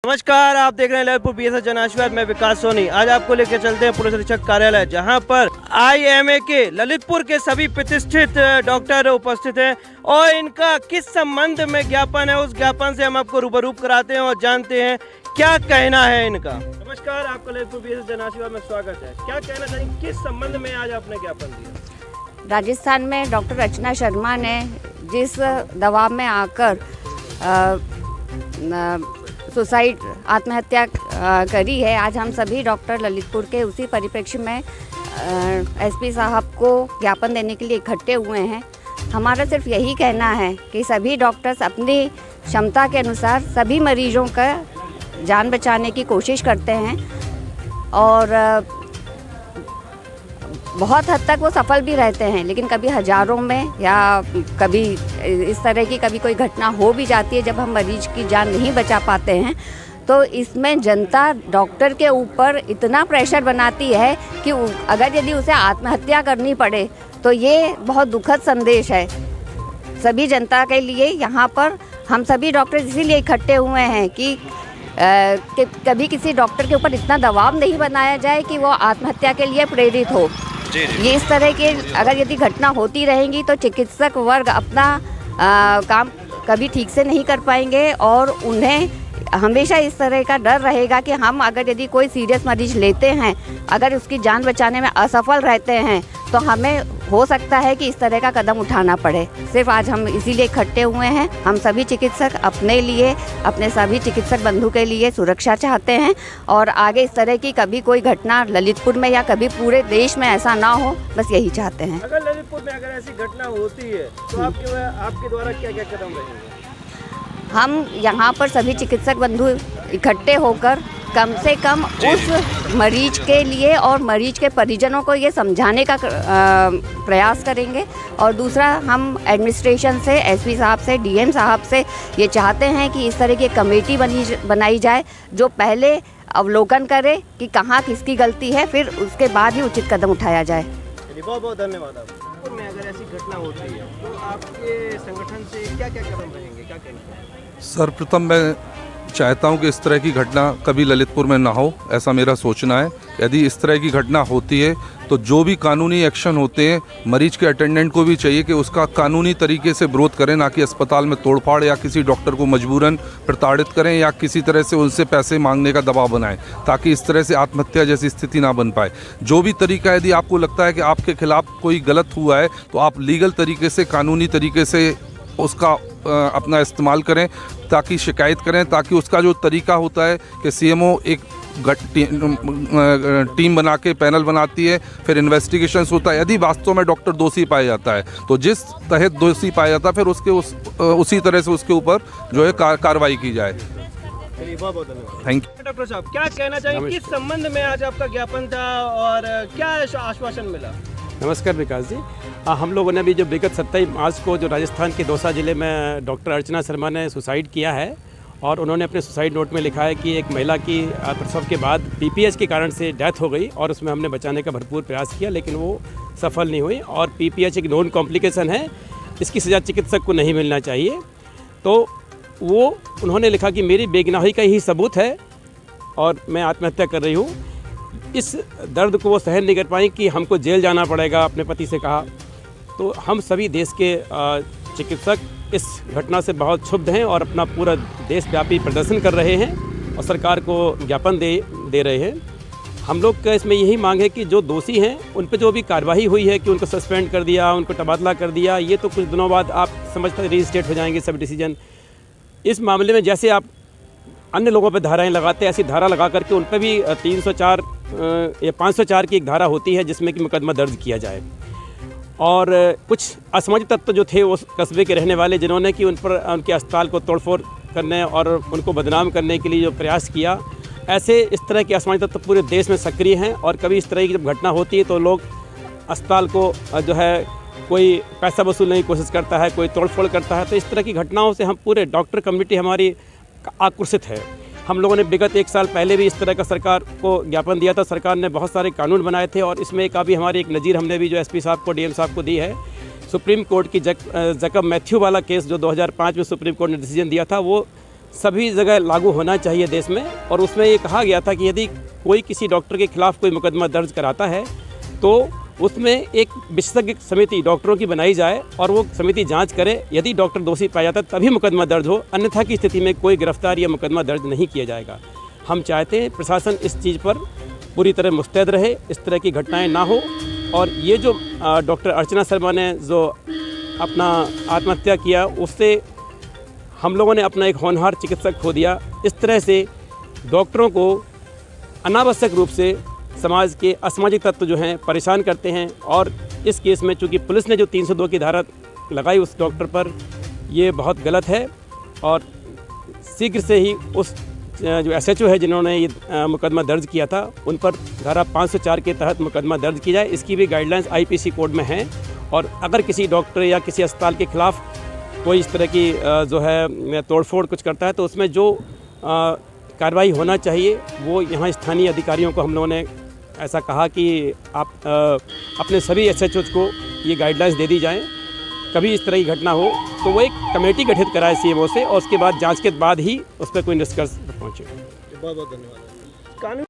नमस्कार, आप देख रहे हैं ललितपुर बीएसएफ जन आशीर्वाद में विकास सोनी। आज आपको लेकर चलते हैं पुलिस अधीक्षक कार्यालय, जहां पर आईएमए के ललितपुर के सभी प्रतिष्ठित डॉक्टर उपस्थित हैं और इनका किस संबंध में ज्ञापन है, उस ज्ञापन से हम आपको रूबरू कराते हैं और जानते हैं क्या कहना है इनका। नमस्कार, आपका ललितपुर बीएसएफ जन आशीर्वाद में स्वागत है। क्या कहना चाहिए, किस संबंध में आज आपने ज्ञापन दिया? राजस्थान में डॉक्टर रचना शर्मा ने जिस दबाव में आकर सुसाइड आत्महत्या करी है, आज हम सभी डॉक्टर ललितपुर के उसी परिप्रेक्ष्य में एसपी साहब को ज्ञापन देने के लिए इकट्ठे हुए हैं। हमारा सिर्फ यही कहना है कि सभी डॉक्टर्स अपनी क्षमता के अनुसार सभी मरीजों का जान बचाने की कोशिश करते हैं और बहुत हद तक वो सफल भी रहते हैं, लेकिन कभी हज़ारों में या कभी इस तरह की कभी कोई घटना हो भी जाती है जब हम मरीज की जान नहीं बचा पाते हैं। तो इसमें जनता डॉक्टर के ऊपर इतना प्रेशर बनाती है कि अगर यदि उसे आत्महत्या करनी पड़े तो ये बहुत दुखद संदेश है सभी जनता के लिए। यहाँ पर हम सभी डॉक्टर इसीलिए इकट्ठे हुए हैं कि कभी किसी डॉक्टर के ऊपर इतना दबाव नहीं बनाया जाए कि वो आत्महत्या के लिए प्रेरित हो। ये इस तरह के अगर यदि घटना होती रहेंगी तो चिकित्सक वर्ग अपना काम कभी ठीक से नहीं कर पाएंगे और उन्हें हमेशा इस तरह का डर रहेगा कि हम अगर यदि कोई सीरियस मरीज लेते हैं, अगर उसकी जान बचाने में असफल रहते हैं तो हमें हो सकता है कि इस तरह का कदम उठाना पड़े। सिर्फ आज हम इसीलिए इकट्ठे हुए हैं। हम सभी चिकित्सक अपने लिए, अपने सभी चिकित्सक बंधु के लिए सुरक्षा चाहते हैं और आगे इस तरह की कभी कोई घटना ललितपुर में या कभी पूरे देश में ऐसा ना हो, बस यही चाहते हैं। अगर ललितपुर में अगर ऐसी घटना होती है तो आपके द्वारा क्या क्या कदम रहेंगे? हम यहाँ पर सभी चिकित्सक बंधु इकट्ठे होकर कम से कम उस मरीज के लिए और मरीज के परिजनों को ये समझाने का प्रयास करेंगे। और दूसरा, हम एडमिनिस्ट्रेशन से, एसपी साहब से, डीएम साहब से ये चाहते हैं कि इस तरह की कमेटी बनाई जाए जो पहले अवलोकन करे कि कहाँ किसकी गलती है, फिर उसके बाद ही उचित कदम उठाया जाए। बहुत बहुत धन्यवाद। आपको में अगर ऐसी घटना होती है तो आपके संगठन से क्या क्या कदम रहेंगे, क्या करेंगे? सर्वप्रथम मैं चाहता हूं कि इस तरह की घटना कभी ललितपुर में ना हो, ऐसा मेरा सोचना है। यदि इस तरह की घटना होती है तो जो भी कानूनी एक्शन होते हैं, मरीज के अटेंडेंट को भी चाहिए कि उसका कानूनी तरीके से विरोध करें, ना कि अस्पताल में तोड़फाड़ या किसी डॉक्टर को मजबूरन प्रताड़ित करें या किसी तरह से उनसे पैसे मांगने का दबाव बनाएं, ताकि इस तरह से आत्महत्या जैसी स्थिति ना बन पाए। जो भी तरीका, यदि आपको लगता है कि आपके खिलाफ कोई गलत हुआ है तो आप लीगल तरीके से, कानूनी तरीके से उसका अपना इस्तेमाल करें, ताकि शिकायत करें, ताकि उसका जो तरीका होता है कि सीएमओ एक टीम बना के पैनल बनाती है, फिर इन्वेस्टिगेशंस होता है। यदि वास्तव में डॉक्टर दोषी पाया जाता है तो जिस तहत दोषी पाया जाता है फिर उसके उसी तरह से उसके ऊपर जो है कार्रवाई की जाए। Thank you. डॉक्टर साहब, क्या कहना चाहिए, किस संबंध में आज आपका ज्ञापन था और क्या आश्वासन मिला? नमस्कार विकास जी। हम लोगों ने अभी जो विगत 27 मार्च को जो राजस्थान के दौसा ज़िले में डॉक्टर अर्चना शर्मा ने सुसाइड किया है और उन्होंने अपने सुसाइड नोट में लिखा है कि एक महिला की प्रसव के बाद पीपीएच के कारण से डेथ हो गई और उसमें हमने बचाने का भरपूर प्रयास किया, लेकिन वो सफल नहीं हुई और पीपीएच एक नॉन कॉम्प्लिकेशन है, इसकी सज़ा चिकित्सक को नहीं मिलना चाहिए। तो वो उन्होंने लिखा कि मेरी बेगुनाही का ही सबूत है और मैं आत्महत्या कर रही हूँ। इस दर्द को वो सहन नहीं कर पाई कि हमको जेल जाना पड़ेगा, अपने पति से कहा। तो हम सभी देश के चिकित्सक इस घटना से बहुत क्षुब्ध हैं और अपना पूरा देशव्यापी प्रदर्शन कर रहे हैं और सरकार को ज्ञापन दे रहे हैं। हम लोग का इसमें यही मांग है कि जो दोषी हैं उन पर जो भी कार्रवाई हुई है कि उनको सस्पेंड कर दिया, उनको तबादला कर दिया, ये तो कुछ दिनों बाद आप समझते रीस्टेट हो जाएंगे सब डिसीजन। इस मामले में जैसे आप अन्य लोगों पर धाराएं लगाते हैं, ऐसी धारा लगा करके उन पर भी 304 या 504 की एक धारा होती है जिसमें कि मुकदमा दर्ज किया जाए। और कुछ असमझ तत्व जो थे उस कस्बे के रहने वाले, जिन्होंने कि उन पर उनके अस्पताल को तोड़फोड़ करने और उनको बदनाम करने के लिए जो प्रयास किया, ऐसे इस तरह के असमझ तत्व पूरे देश में सक्रिय हैं। और कभी इस तरह की जब घटना होती है तो लोग अस्पताल को जो है कोई पैसा वसूलने की कोशिश करता है, कोई तोड़फोड़ करता है। तो इस तरह की घटनाओं से हम पूरे डॉक्टर कम्युनिटी हमारी आक्रोशित है। हम लोगों ने विगत 1 साल पहले भी इस तरह का सरकार को ज्ञापन दिया था। सरकार ने बहुत सारे कानून बनाए थे और इसमें एक अभी हमारी एक नज़ीर हमने भी जो एसपी साहब को, डीएम साहब को दी है। सुप्रीम कोर्ट की जैकब मैथ्यू वाला केस जो 2005 में सुप्रीम कोर्ट ने डिसीजन दिया था, वो सभी जगह लागू होना चाहिए देश में। और उसमें ये कहा गया था कि यदि कोई किसी डॉक्टर के खिलाफ़ कोई मुकदमा दर्ज कराता है तो उसमें एक विशेषज्ञ समिति डॉक्टरों की बनाई जाए और वो समिति जांच करे, यदि डॉक्टर दोषी पाया जाता है तभी मुकदमा दर्ज हो, अन्यथा की स्थिति में कोई गिरफ्तार या मुकदमा दर्ज नहीं किया जाएगा। हम चाहते हैं प्रशासन इस चीज़ पर पूरी तरह मुस्तैद रहे, इस तरह की घटनाएं ना हो। और ये जो डॉक्टर अर्चना शर्मा ने जो अपना आत्महत्या किया, उससे हम लोगों ने अपना एक होनहार चिकित्सक खो दिया। इस तरह से डॉक्टरों को अनावश्यक रूप से समाज के असामाजिक तत्व जो हैं परेशान करते हैं। और इस केस में चूँकि पुलिस ने जो 302 की धारा लगाई उस डॉक्टर पर, ये बहुत गलत है। और शीघ्र से ही उस जो SHO है जिन्होंने ये मुकदमा दर्ज किया था, उन पर धारा 504 के तहत मुकदमा दर्ज की जाए। इसकी भी गाइडलाइंस IPC कोड में हैं। और अगर किसी डॉक्टर या किसी अस्पताल के खिलाफ़ कोई इस तरह की जो है तोड़फोड़ कुछ करता है तो उसमें जो कार्रवाई होना चाहिए वो यहाँ स्थानीय अधिकारियों को हम लोगों ने ऐसा कहा कि आप अपने सभी SHOs को ये गाइडलाइंस दे दी जाएं। कभी इस तरह की घटना हो तो वो एक कमेटी गठित कराए CMO से और उसके बाद जांच के बाद ही उस पर कोई निष्कर्ष पर पहुँचे। बहुत बहुत धन्यवाद। कानून